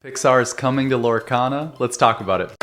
Pixar is coming to Lorcana. Let's talk about it.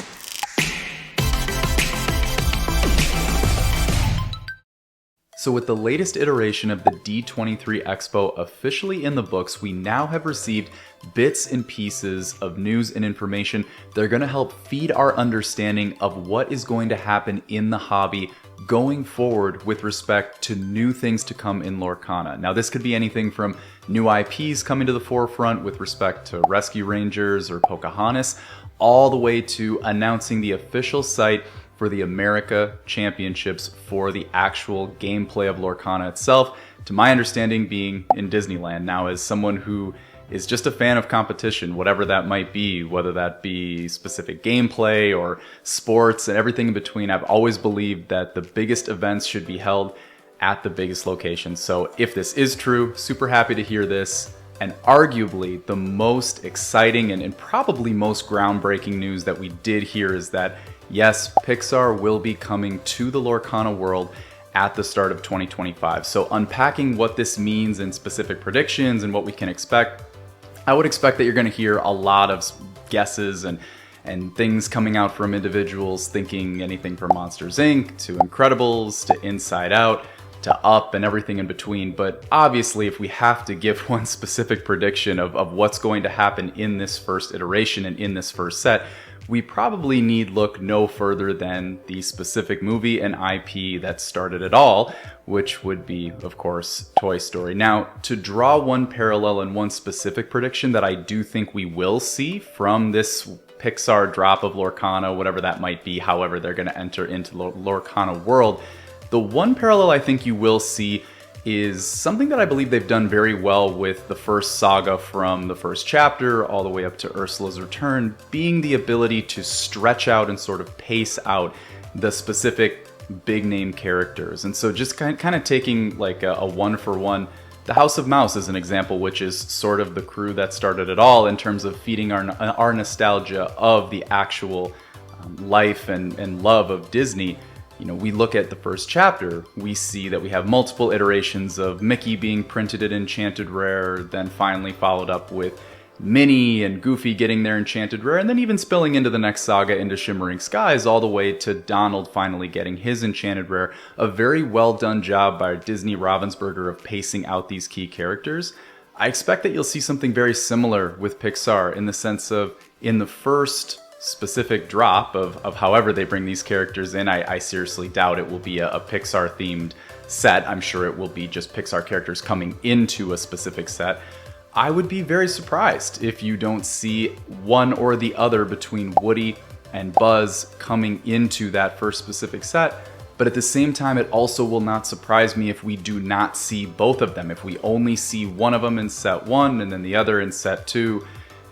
So with the latest iteration of the D23 Expo officially in the books, we now have received bits and pieces of news and information that are going to help feed our understanding of what is going to happen in the hobby going forward with respect to new things to come in Lorcana. Now this could be anything from new IPs coming to the forefront with respect to Rescue Rangers or Pocahontas, all the way to announcing the official site for the America Championships for the actual gameplay of Lorcana itself, to my understanding being in Disneyland. Now, as someone who is just a fan of competition, whatever that might be, whether that be specific gameplay or sports and everything in between, I've always believed that the biggest events should be held at the biggest locations. So if this is true, super happy to hear this. And arguably the most exciting and probably most groundbreaking news that we did hear is that yes, Pixar will be coming to the Lorcana world at the start of 2025. So unpacking what this means in specific predictions and what we can expect, I would expect that you're going to hear a lot of guesses and things coming out from individuals thinking anything from Monsters, Inc. to Incredibles to Inside Out to Up and everything in between. But obviously, if we have to give one specific prediction of what's going to happen in this first iteration and in this first set, we probably need look no further than the specific movie and IP that started it all, which would be, of course, Toy Story. Now, to draw one parallel and one specific prediction that I do think we will see from this Pixar drop of Lorcana, whatever that might be, however they're going to enter into the Lorcana world, the one parallel I think you will see is something that I believe they've done very well with the first saga from the first chapter all the way up to Ursula's Return, being the ability to stretch out and sort of pace out the specific big name characters. And so just kind of taking like a one-for-one, the House of Mouse is an example, which is sort of the crew that started it all in terms of feeding our nostalgia of the actual life and love of Disney. You know, we look at the first chapter, we see that we have multiple iterations of Mickey being printed in Enchanted Rare, then finally followed up with Minnie and Goofy getting their Enchanted Rare, and then even spilling into the next saga into Shimmering Skies, all the way to Donald finally getting his Enchanted Rare. A very well done job by Disney Ravensburger of pacing out these key characters. I expect that you'll see something very similar with Pixar in the sense of, in the first specific drop of however they bring these characters in, I seriously doubt it will be a Pixar themed set. I'm sure it will be just Pixar characters coming into a specific set. I would be very surprised if you don't see one or the other between Woody and Buzz coming into that first specific set. But at the same time, it also will not surprise me if we do not see both of them. If we only see one of them in set one and then the other in set two,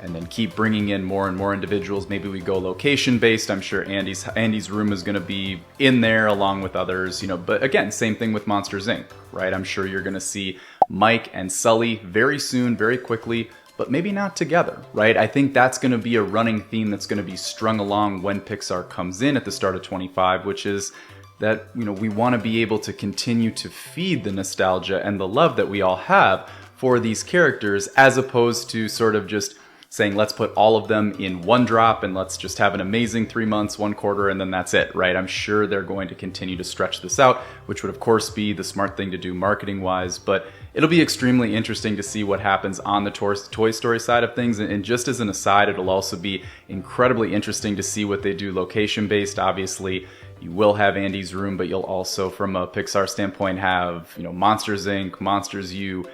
and then keep bringing in more and more individuals. Maybe we go location based. I'm sure Andy's room is going to be in there along with others, you know, but again, same thing with Monsters, Inc., right? I'm sure you're going to see Mike and Sully very soon, very quickly, but maybe not together, right? I think that's going to be a running theme that's going to be strung along when Pixar comes in at the start of 25, which is that, you know, we want to be able to continue to feed the nostalgia and the love that we all have for these characters, as opposed to sort of just saying, let's put all of them in one drop and let's just have an amazing 3 months, 1 quarter, and then that's it, right? I'm sure they're going to continue to stretch this out, which would of course be the smart thing to do marketing-wise, but it'll be extremely interesting to see what happens on the Toy Story side of things. And just as an aside, it'll also be incredibly interesting to see what they do location-based. Obviously, you will have Andy's room, but you'll also, from a Pixar standpoint, have, you know, Monsters, Inc., Monsters U.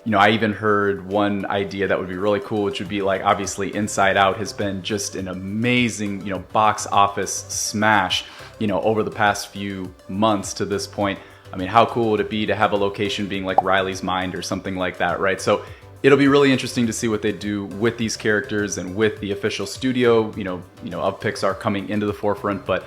You know, I even heard one idea that would be really cool, which would be like, obviously Inside Out has been just an amazing, you know, box office smash, you know, over the past few months to this point. I mean, how cool would it be to have a location being like Riley's Mind or something like that, right? So it'll be really interesting to see what they do with these characters and with the official studio, you know, of Pixar coming into the forefront. But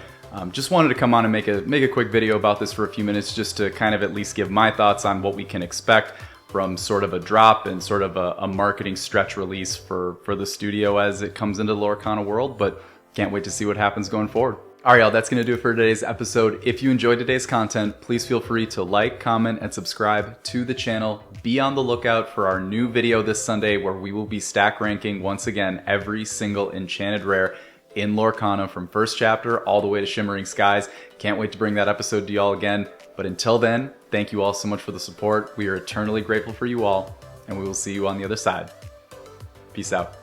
just wanted to come on and make a quick video about this for a few minutes, just to kind of at least give my thoughts on what we can expect from sort of a drop and sort of a marketing stretch release for the studio as it comes into the Lorcana world. But can't wait to see what happens going forward. All right, y'all, that's going to do it for today's episode. If you enjoyed today's content, please feel free to like, comment, and subscribe to the channel. Be on the lookout for our new video this Sunday where we will be stack ranking, once again, every single enchanted rare in Lorcana from first chapter all the way to Shimmering Skies. Can't wait to bring that episode to y'all again. But until then, thank you all so much for the support. We are eternally grateful for you all, and we will see you on the other side. Peace out.